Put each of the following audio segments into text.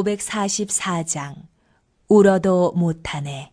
544장 울어도 못하네.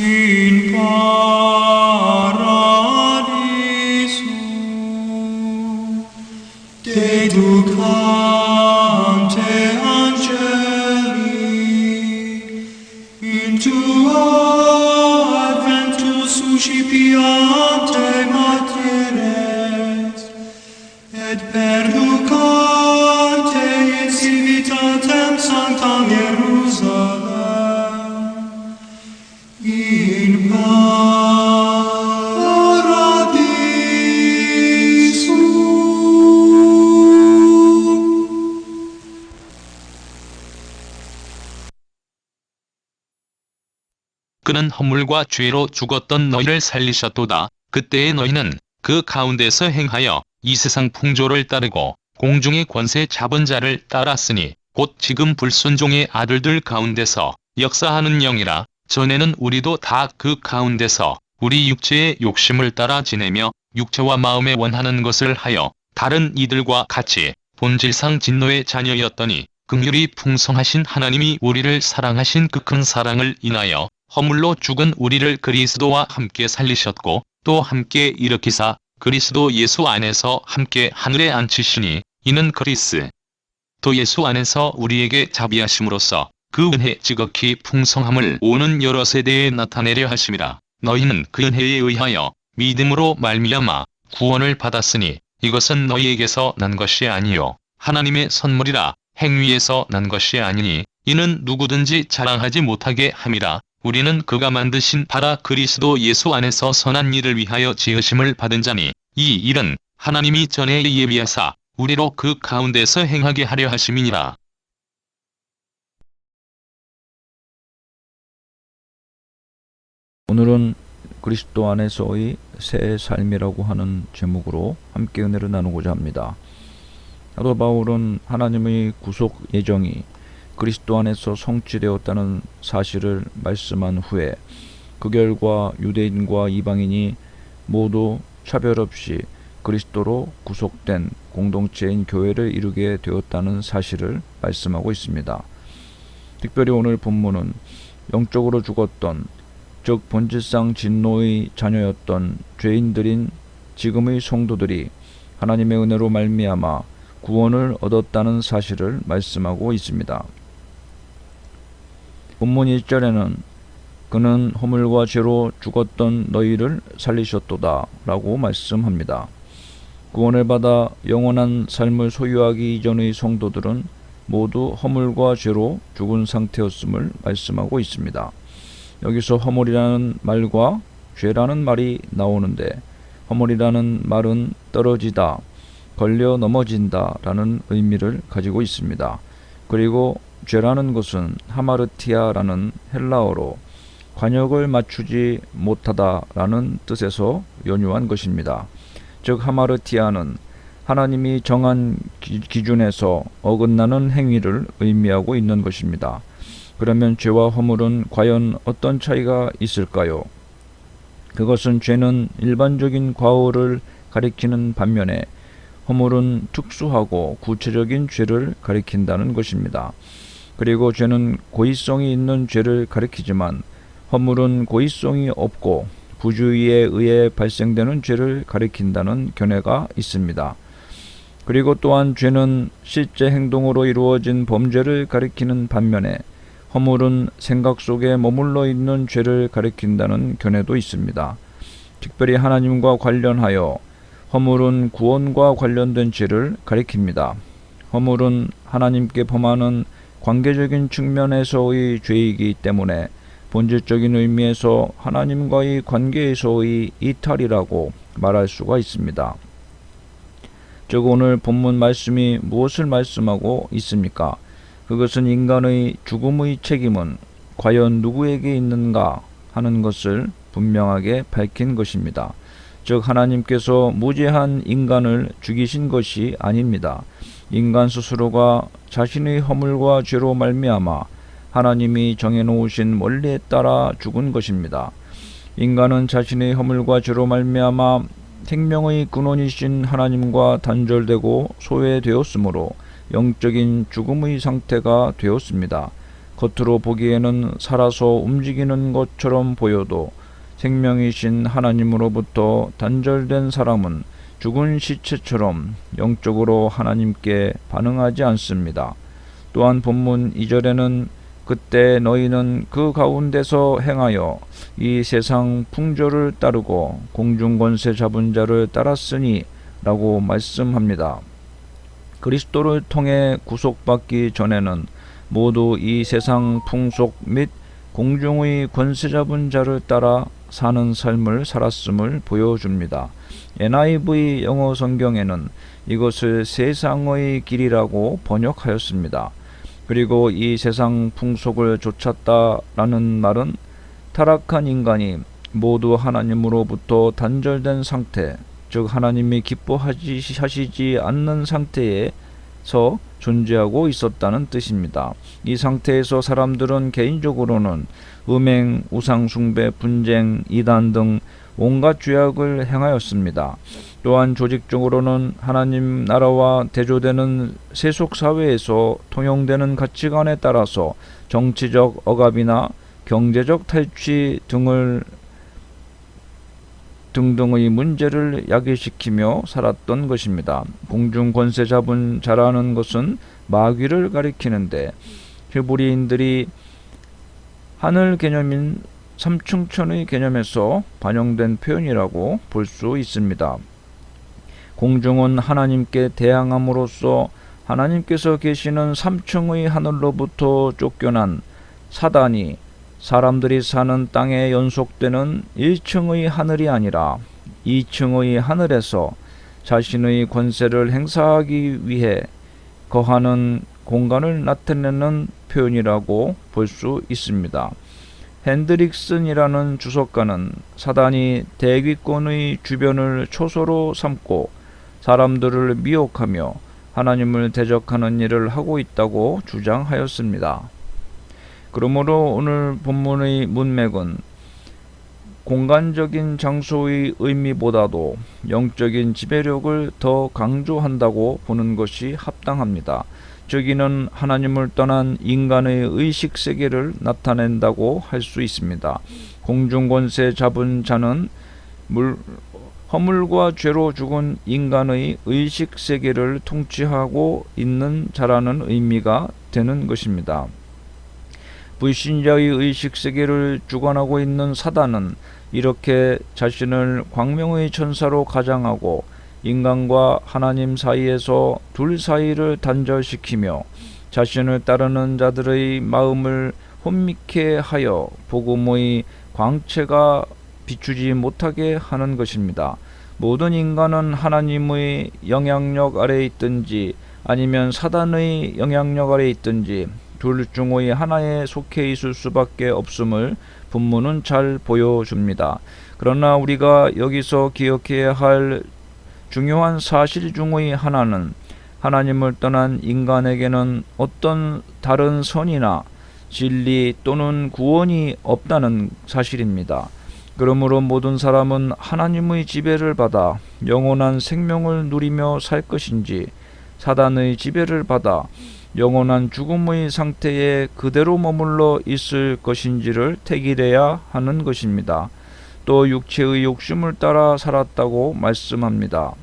In paradiso dedicante angeli in tuo adventus suscipiante materes et perducante in civitatem sanctam Hierusalem in paradiso. 그는 허물과 죄로 죽었던 너희를 살리셨도다. 그때의 너희는 그 가운데서 행하여 이 세상 풍조를 따르고 공중의 권세 잡은 자를 따랐으니 곧 지금 불순종의 아들들 가운데서 역사하는 영이라. 전에는 우리도 다 그 가운데서 우리 육체의 욕심을 따라 지내며 육체와 마음에 원하는 것을 하여 다른 이들과 같이 본질상 진노의 자녀였더니 긍휼이 풍성하신 하나님이 우리를 사랑하신 그 큰 사랑을 인하여 허물로 죽은 우리를 그리스도와 함께 살리셨고 또 함께 일으키사 그리스도 예수 안에서 함께 하늘에 앉히시니 이는 그리스도 예수 안에서 우리에게 자비하심으로써 그 은혜 지극히 풍성함을 오는 여러 세대에 나타내려 하심이라. 너희는 그 은혜에 의하여 믿음으로 말미암아 구원을 받았으니 이것은 너희에게서 난 것이 아니요 하나님의 선물이라. 행위에서 난 것이 아니니 이는 누구든지 자랑하지 못하게 함이라. 우리는 그가 만드신 바라 그리스도 예수 안에서 선한 일을 위하여 지으심을 받은 자니 이 일은 하나님이 전에 예비하사 우리로 그 가운데서 행하게 하려 하심이니라. 오늘은 그리스도 안에서의 새 삶이라고 하는 제목으로 함께 은혜를 나누고자 합니다. 사도 바울은 하나님의 구속 예정이 그리스도 안에서 성취되었다는 사실을 말씀한 후에 그 결과 유대인과 이방인이 모두 차별 없이 그리스도로 구속된 공동체인 교회를 이루게 되었다는 사실을 말씀하고 있습니다. 특별히 오늘 본문은 영적으로 죽었던, 즉 본질상 진노의 자녀였던 죄인들인 지금의 성도들이 하나님의 은혜로 말미암아 구원을 얻었다는 사실을 말씀하고 있습니다. 본문 1절에는 그는 허물과 죄로 죽었던 너희를 살리셨도다 라고 말씀합니다. 구원을 받아 영원한 삶을 소유하기 이전의 성도들은 모두 허물과 죄로 죽은 상태였음을 말씀하고 있습니다. 여기서 허물이라는 말과 죄라는 말이 나오는데, 허물이라는 말은 떨어지다, 걸려 넘어진다 라는 의미를 가지고 있습니다. 그리고 죄라는 것은 하마르티아라는 헬라어로 관역을 맞추지 못하다 라는 뜻에서 연유한 것입니다. 즉 하마르티아는 하나님이 정한 기준에서 어긋나는 행위를 의미하고 있는 것입니다. 그러면 죄와 허물은 과연 어떤 차이가 있을까요? 그것은 죄는 일반적인 과오를 가리키는 반면에 허물은 특수하고 구체적인 죄를 가리킨다는 것입니다. 그리고 죄는 고의성이 있는 죄를 가리키지만 허물은 고의성이 없고 부주의에 의해 발생되는 죄를 가리킨다는 견해가 있습니다. 그리고 또한 죄는 실제 행동으로 이루어진 범죄를 가리키는 반면에 허물은 생각 속에 머물러 있는 죄를 가리킨다는 견해도 있습니다. 특별히 하나님과 관련하여 허물은 구원과 관련된 죄를 가리킵니다. 허물은 하나님께 범하는 관계적인 측면에서의 죄이기 때문에 본질적인 의미에서 하나님과의 관계에서의 이탈이라고 말할 수가 있습니다. 즉 오늘 본문 말씀이 무엇을 말씀하고 있습니까? 그것은 인간의 죽음의 책임은 과연 누구에게 있는가 하는 것을 분명하게 밝힌 것입니다. 즉 하나님께서 무죄한 인간을 죽이신 것이 아닙니다. 인간 스스로가 자신의 허물과 죄로 말미암아 하나님이 정해놓으신 원리에 따라 죽은 것입니다. 인간은 자신의 허물과 죄로 말미암아 생명의 근원이신 하나님과 단절되고 소외되었으므로 영적인 죽음의 상태가 되었습니다. 겉으로 보기에는 살아서 움직이는 것처럼 보여도 생명이신 하나님으로부터 단절된 사람은 죽은 시체처럼 영적으로 하나님께 반응하지 않습니다. 또한 본문 2절에는 그때 너희는 그 가운데서 행하여 이 세상 풍조를 따르고 공중 권세 잡은 자를 따랐으니 라고 말씀합니다. 그리스도를 통해 구속받기 전에는 모두 이 세상 풍속 및 공중의 권세 잡은 자를 따라 사는 삶을 살았음을 보여줍니다. NIV 영어 성경에는 이것을 세상의 길이라고 번역하였습니다. 그리고 이 세상 풍속을 좇았다라는 말은 타락한 인간이 모두 하나님으로부터 단절된 상태, 즉 하나님이 기뻐하시지 않는 상태에서 존재하고 있었다는 뜻입니다. 이 상태에서 사람들은 개인적으로는 음행, 우상숭배, 분쟁, 이단 등 온갖 죄악을 행하였습니다. 또한 조직적으로는 하나님 나라와 대조되는 세속사회에서 통용되는 가치관에 따라서 정치적 억압이나 경제적 탈취 등등의 문제를 야기시키며 살았던 것입니다. 공중 권세 잡은 자라는 것은 마귀를 가리키는데 히브리인들이 하늘 개념인 삼층천의 개념에서 반영된 표현이라고 볼 수 있습니다. 공중은 하나님께 대항함으로써 하나님께서 계시는 3층의 하늘로부터 쫓겨난 사단이 사람들이 사는 땅에 연속되는 1층의 하늘이 아니라 2층의 하늘에서 자신의 권세를 행사하기 위해 거하는 공간을 나타내는 표현이라고 볼 수 있습니다. 핸드릭슨이라는 주석가는 사단이 대기권의 주변을 초소로 삼고 사람들을 미혹하며 하나님을 대적하는 일을 하고 있다고 주장하였습니다. 그러므로 오늘 본문의 문맥은 공간적인 장소의 의미보다도 영적인 지배력을 더 강조한다고 보는 것이 합당합니다. 즉 이는 하나님을 떠난 인간의 의식세계를 나타낸다고 할 수 있습니다. 공중권세 잡은 자는 허물과 죄로 죽은 인간의 의식세계를 통치하고 있는 자라는 의미가 되는 것입니다. 불신자의 의식세계를 주관하고 있는 사단은 이렇게 자신을 광명의 천사로 가장하고 인간과 하나님 사이에서 둘 사이를 단절시키며 자신을 따르는 자들의 마음을 혼미케 하여 복음의 광채가 비추지 못하게 하는 것입니다. 모든 인간은 하나님의 영향력 아래에 있든지 아니면 사단의 영향력 아래에 있든지 둘 중의 하나에 속해 있을 수밖에 없음을 본문은 잘 보여줍니다. 그러나 우리가 여기서 기억해야 할 중요한 사실 중의 하나는 하나님을 떠난 인간에게는 어떤 다른 선이나 진리 또는 구원이 없다는 사실입니다. 그러므로 모든 사람은 하나님의 지배를 받아 영원한 생명을 누리며 살 것인지 사단의 지배를 받아 영원한 죽음의 상태에 그대로 머물러 있을 것인지를 택일해야 하는 것입니다. 또 육체의 욕심을 따라 살았다고 말씀합니다.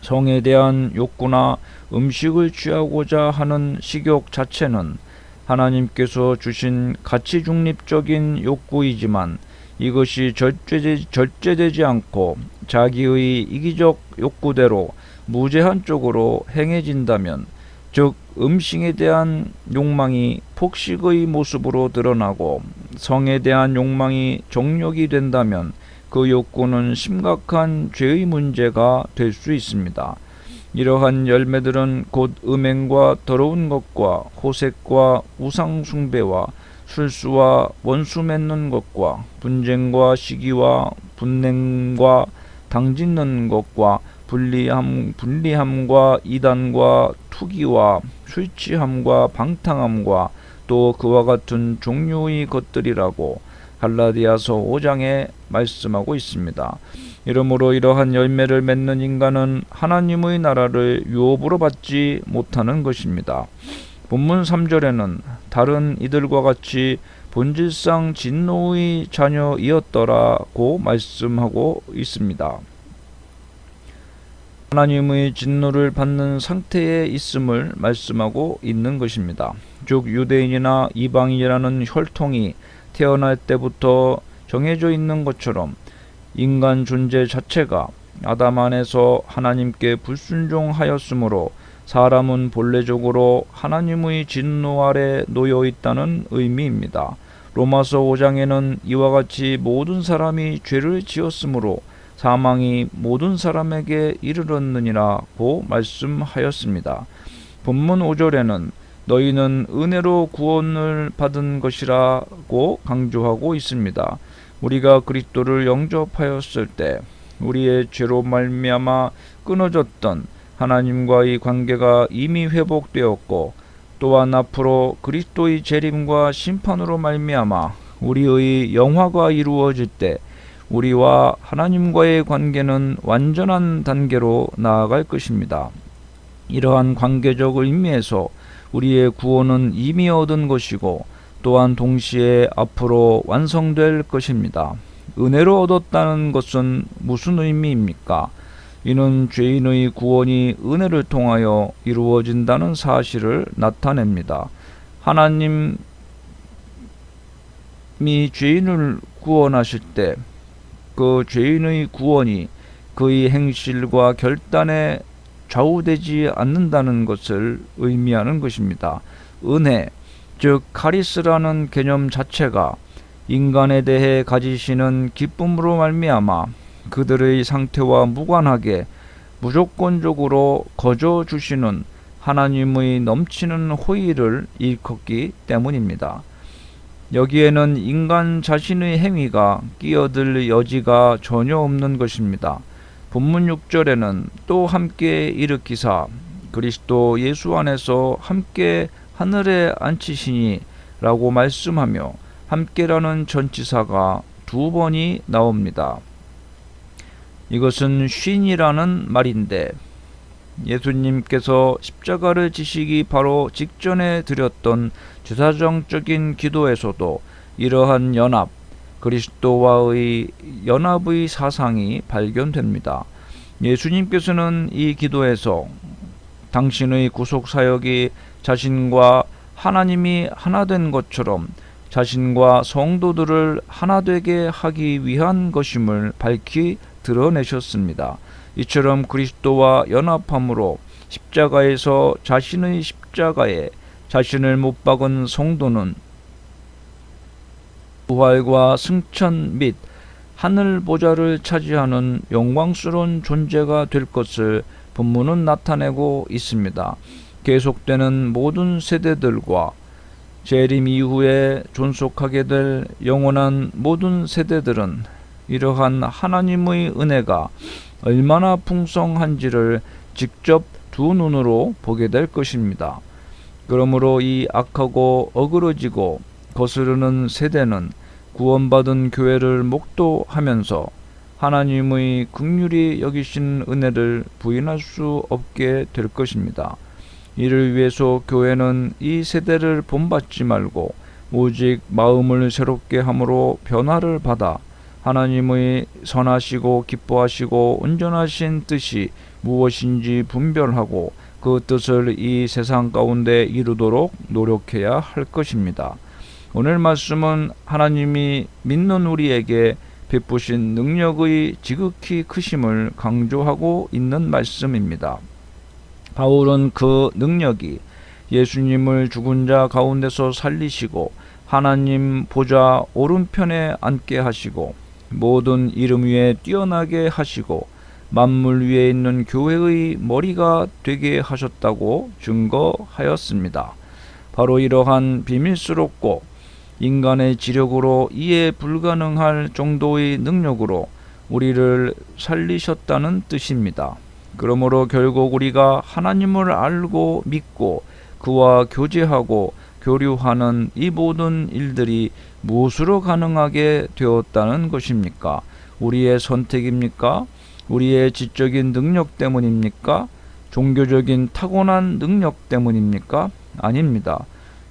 성에 대한 욕구나 음식을 취하고자 하는 식욕 자체는 하나님께서 주신 가치 중립적인 욕구이지만 이것이 절제되지 않고 자기의 이기적 욕구대로 무제한 쪽으로 행해진다면 즉 음식에 대한 욕망이 폭식의 모습으로 드러나고 성에 대한 욕망이 정욕이 된다면 그 욕구는 심각한 죄의 문제가 될 수 있습니다. 이러한 열매들은 곧 음행과 더러운 것과 호색과 우상 숭배와 술수와 원수 맺는 것과 분쟁과 시기와 분냉과 당짓는 것과 불리함과 이단과 투기와 술 취함과 방탕함과 또 그와 같은 종류의 것들이라고 갈라디아서 5장에 말씀하고 있습니다. 이러므로 이러한 열매를 맺는 인간은 하나님의 나라를 유업으로 받지 못하는 것입니다. 본문 3절에는 다른 이들과 같이 본질상 진노의 자녀이었더라고 말씀하고 있습니다. 하나님의 진노를 받는 상태에 있음을 말씀하고 있는 것입니다. 즉 유대인이나 이방인이라는 혈통이 태어날 때부터 정해져 있는 것처럼 인간 존재 자체가 아담 안에서 하나님께 불순종하였으므로 사람은 본래적으로 하나님의 진노 아래 놓여 있다는 의미입니다. 로마서 5장에는 이와 같이 모든 사람이 죄를 지었으므로 사망이 모든 사람에게 이르렀느니라고 말씀하였습니다. 본문 5절에는 너희는 은혜로 구원을 받은 것이라고 강조하고 있습니다. 우리가 그리스도를 영접하였을 때 우리의 죄로 말미암아 끊어졌던 하나님과의 관계가 이미 회복되었고 또한 앞으로 그리스도의 재림과 심판으로 말미암아 우리의 영화가 이루어질 때 우리와 하나님과의 관계는 완전한 단계로 나아갈 것입니다. 이러한 관계적 의미에서 우리의 구원은 이미 얻은 것이고 또한 동시에 앞으로 완성될 것입니다. 은혜로 얻었다는 것은 무슨 의미입니까? 이는 죄인의 구원이 은혜를 통하여 이루어진다는 사실을 나타냅니다. 하나님이 죄인을 구원하실 때 그 죄인의 구원이 그의 행실과 결단에 좌우되지 않는다는 것을 의미하는 것입니다. 은혜, 즉 카리스라는 개념 자체가 인간에 대해 가지시는 기쁨으로 말미암아 그들의 상태와 무관하게 무조건적으로 거저 주시는 하나님의 넘치는 호의를 일컫기 때문입니다. 여기에는 인간 자신의 행위가 끼어들 여지가 전혀 없는 것입니다. 본문 6절에는 또 함께 일으키사 그리스도 예수 안에서 함께 하늘에 앉히시니 라고 말씀하며 함께라는 전치사가 2번이 나옵니다. 이것은 쉰이라는 말인데 예수님께서 십자가를 지시기 바로 직전에 드렸던 제사장적인 기도에서도 이러한 연합, 그리스도와의 연합의 사상이 발견됩니다. 예수님께서는 이 기도에서 당신의 구속사역이 자신과 하나님이 하나 된 것처럼 자신과 성도들을 하나 되게 하기 위한 것임을 밝히 드러내셨습니다. 이처럼 그리스도와 연합함으로 십자가에서 자신의 십자가에 자신을 못 박은 성도는 부활과 승천 및 하늘 보좌를 차지하는 영광스러운 존재가 될 것을 본문은 나타내고 있습니다. 계속되는 모든 세대들과 재림 이후에 존속하게 될 영원한 모든 세대들은 이러한 하나님의 은혜가 얼마나 풍성한지를 직접 두 눈으로 보게 될 것입니다. 그러므로 이 악하고 어그러지고 거스르는 세대는 구원받은 교회를 목도하면서 하나님의 긍휼히 여기신 은혜를 부인할 수 없게 될 것입니다. 이를 위해서 교회는 이 세대를 본받지 말고 오직 마음을 새롭게 함으로 변화를 받아 하나님의 선하시고 기뻐하시고 온전하신 뜻이 무엇인지 분별하고 그 뜻을 이 세상 가운데 이루도록 노력해야 할 것입니다. 오늘 말씀은 하나님이 믿는 우리에게 베푸신 능력의 지극히 크심을 강조하고 있는 말씀입니다. 바울은 그 능력이 예수님을 죽은 자 가운데서 살리시고 하나님 보좌 오른편에 앉게 하시고 모든 이름 위에 뛰어나게 하시고 만물 위에 있는 교회의 머리가 되게 하셨다고 증거하였습니다. 바로 이러한 비밀스럽고 인간의 지력으로 이해 불가능할 정도의 능력으로 우리를 살리셨다는 뜻입니다. 그러므로 결국 우리가 하나님을 알고 믿고 그와 교제하고 교류하는 이 모든 일들이 무엇으로 가능하게 되었다는 것입니까? 우리의 선택입니까? 우리의 지적인 능력 때문입니까? 종교적인 타고난 능력 때문입니까? 아닙니다.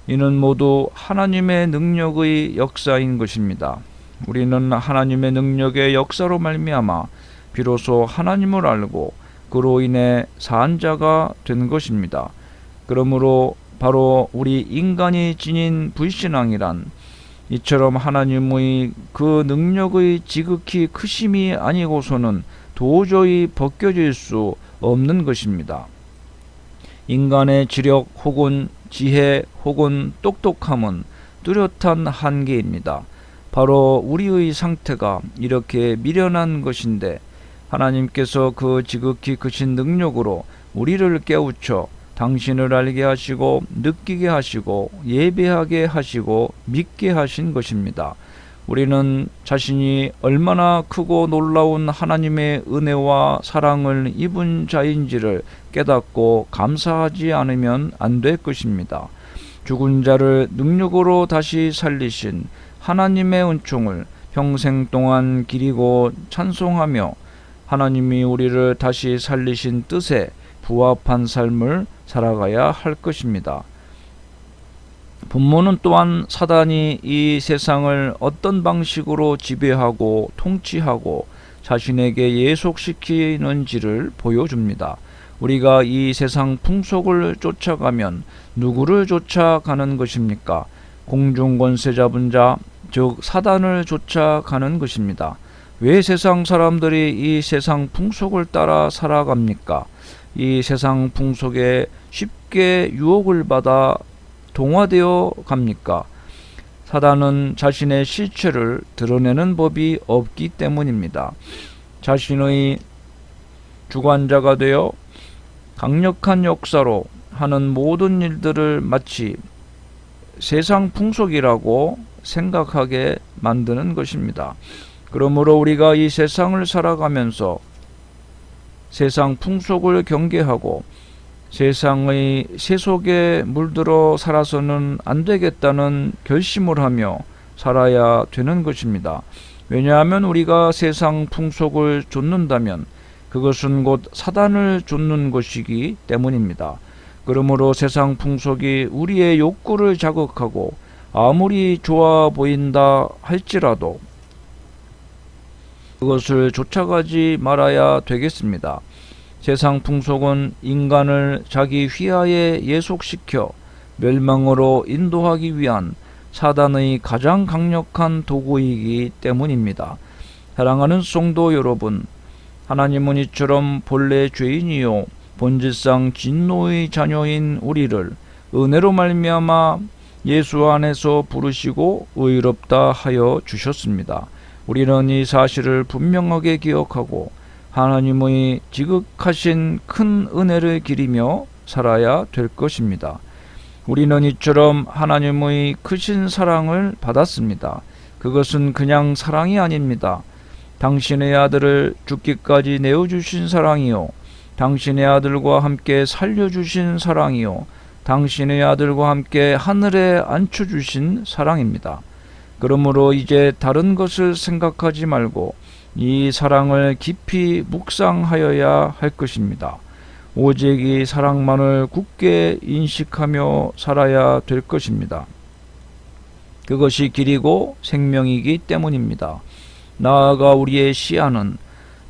이는 모두 하나님의 능력의 역사인 것입니다. 우리는 하나님의 능력의 역사로 말미암아 비로소 하나님을 알고 그로 인해 산 자가 된 것입니다. 그러므로 바로 우리 인간이 지닌 불신앙이란 이처럼 하나님의 그 능력의 지극히 크심이 아니고서는 도저히 벗겨질 수 없는 것입니다. 인간의 지력 혹은 지혜 혹은 똑똑함은 뚜렷한 한계입니다. 바로 우리의 상태가 이렇게 미련한 것인데 하나님께서 그 지극히 크신 능력으로 우리를 깨우쳐 당신을 알게 하시고 느끼게 하시고 예배하게 하시고 믿게 하신 것입니다. 우리는 자신이 얼마나 크고 놀라운 하나님의 은혜와 사랑을 입은 자인지를 깨닫고 감사하지 않으면 안 될 것입니다. 죽은 자를 능력으로 다시 살리신 하나님의 은총을 평생 동안 기리고 찬송하며 하나님이 우리를 다시 살리신 뜻에 부합한 삶을 살아가야 할 것입니다. 본문은 또한 사단이 이 세상을 어떤 방식으로 지배하고 통치하고 자신에게 예속시키는지를 보여줍니다. 우리가 이 세상 풍속을 쫓아가면 누구를 쫓아가는 것입니까? 공중 권세 잡은 자, 즉 사단을 쫓아가는 것입니다. 왜 세상 사람들이 이 세상 풍속을 따라 살아갑니까? 이 세상 풍속에 쉽게 유혹을 받아 동화되어 갑니까? 사단은 자신의 실체를 드러내는 법이 없기 때문입니다. 자신의 주관자가 되어 강력한 역사로 하는 모든 일들을 마치 세상 풍속이라고 생각하게 만드는 것입니다. 그러므로 우리가 이 세상을 살아가면서 세상 풍속을 경계하고 세상의 세속에 물들어 살아서는 안 되겠다는 결심을 하며 살아야 되는 것입니다. 왜냐하면 우리가 세상 풍속을 좇는다면 그것은 곧 사단을 좇는 것이기 때문입니다. 그러므로 세상 풍속이 우리의 욕구를 자극하고 아무리 좋아 보인다 할지라도 그것을 쫓아가지 말아야 되겠습니다. 세상 풍속은 인간을 자기 휘하에 예속시켜 멸망으로 인도하기 위한 사단의 가장 강력한 도구이기 때문입니다. 사랑하는 성도 여러분, 하나님은 이처럼 본래 죄인이요 본질상 진노의 자녀인 우리를 은혜로 말미암아 예수 안에서 부르시고 의롭다 하여 주셨습니다. 우리는 이 사실을 분명하게 기억하고 하나님의 지극하신 큰 은혜를 기리며 살아야 될 것입니다. 우리는 이처럼 하나님의 크신 사랑을 받았습니다. 그것은 그냥 사랑이 아닙니다. 당신의 아들을 죽기까지 내어주신 사랑이요 당신의 아들과 함께 살려주신 사랑이요 당신의 아들과 함께 하늘에 앉혀주신 사랑입니다. 그러므로 이제 다른 것을 생각하지 말고 이 사랑을 깊이 묵상하여야 할 것입니다. 오직 이 사랑만을 굳게 인식하며 살아야 될 것입니다. 그것이 길이고 생명이기 때문입니다. 나아가 우리의 시야는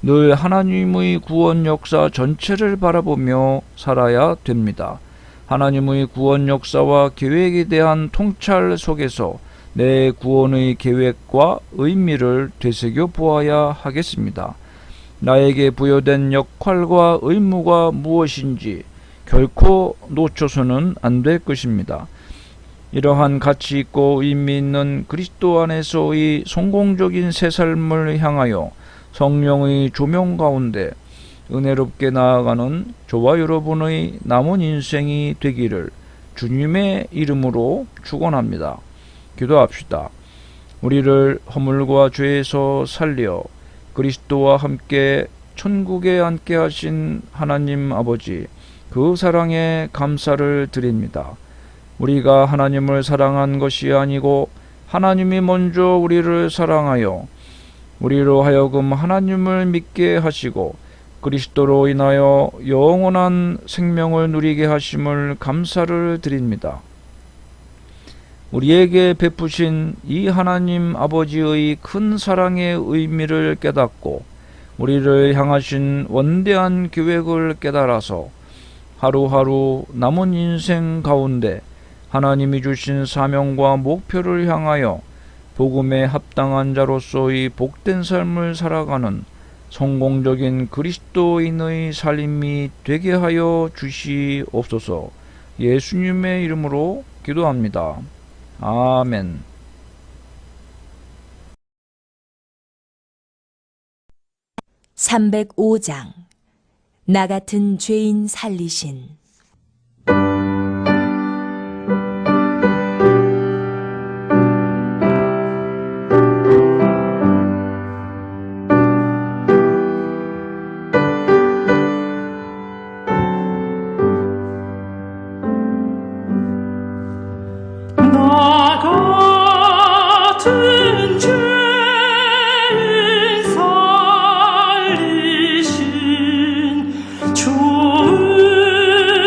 늘 하나님의 구원 역사 전체를 바라보며 살아야 됩니다. 하나님의 구원 역사와 계획에 대한 통찰 속에서 내 구원의 계획과 의미를 되새겨 보아야 하겠습니다. 나에게 부여된 역할과 의무가 무엇인지 결코 놓쳐서는 안 될 것입니다. 이러한 가치 있고 의미 있는 그리스도 안에서의 성공적인 새 삶을 향하여 성령의 조명 가운데 은혜롭게 나아가는 저와 여러분의 남은 인생이 되기를 주님의 이름으로 축원합니다. 기도합시다. 우리를 허물과 죄에서 살려 그리스도와 함께 천국에 앉게 하신 하나님 아버지, 그 사랑에 감사를 드립니다. 우리가 하나님을 사랑한 것이 아니고 하나님이 먼저 우리를 사랑하여 우리로 하여금 하나님을 믿게 하시고 그리스도로 인하여 영원한 생명을 누리게 하심을 감사를 드립니다. 우리에게 베푸신 이 하나님 아버지의 큰 사랑의 의미를 깨닫고 우리를 향하신 원대한 계획을 깨달아서 하루하루 남은 인생 가운데 하나님이 주신 사명과 목표를 향하여 복음에 합당한 자로서의 복된 삶을 살아가는 성공적인 그리스도인의 삶이 되게 하여 주시옵소서. 예수님의 이름으로 기도합니다. 아멘. (305장) 나 같은 죄인 살리신. 나 같은 죄인 살리신 좋은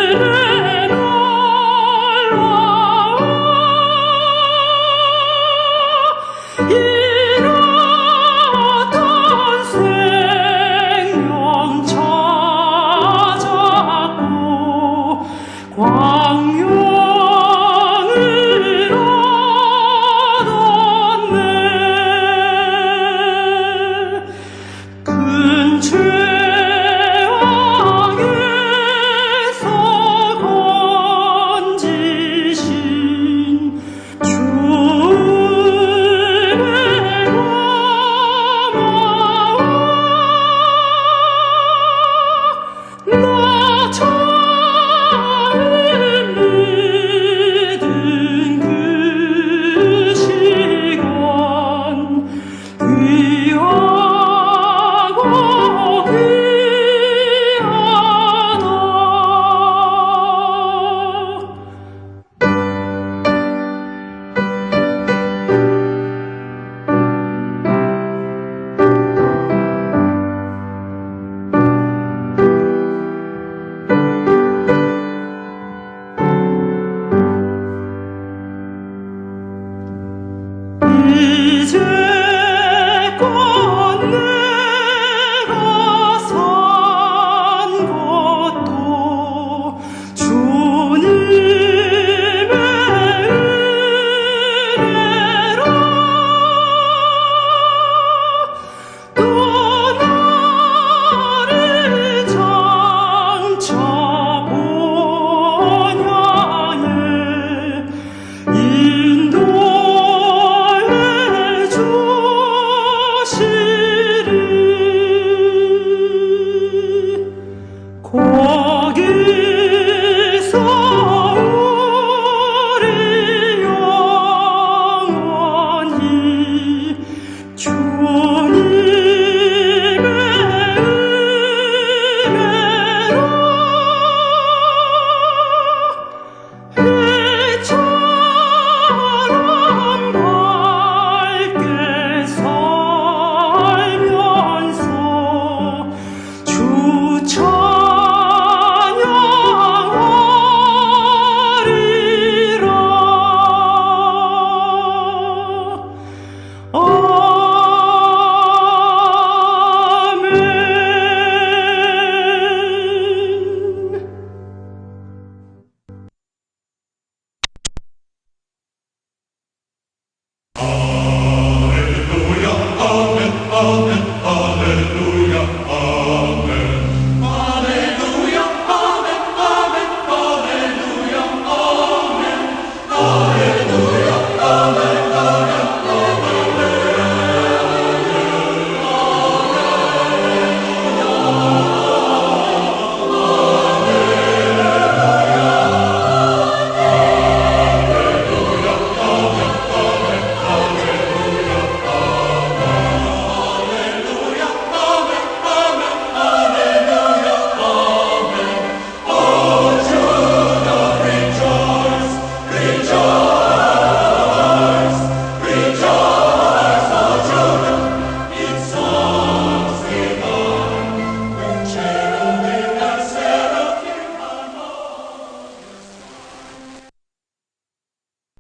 그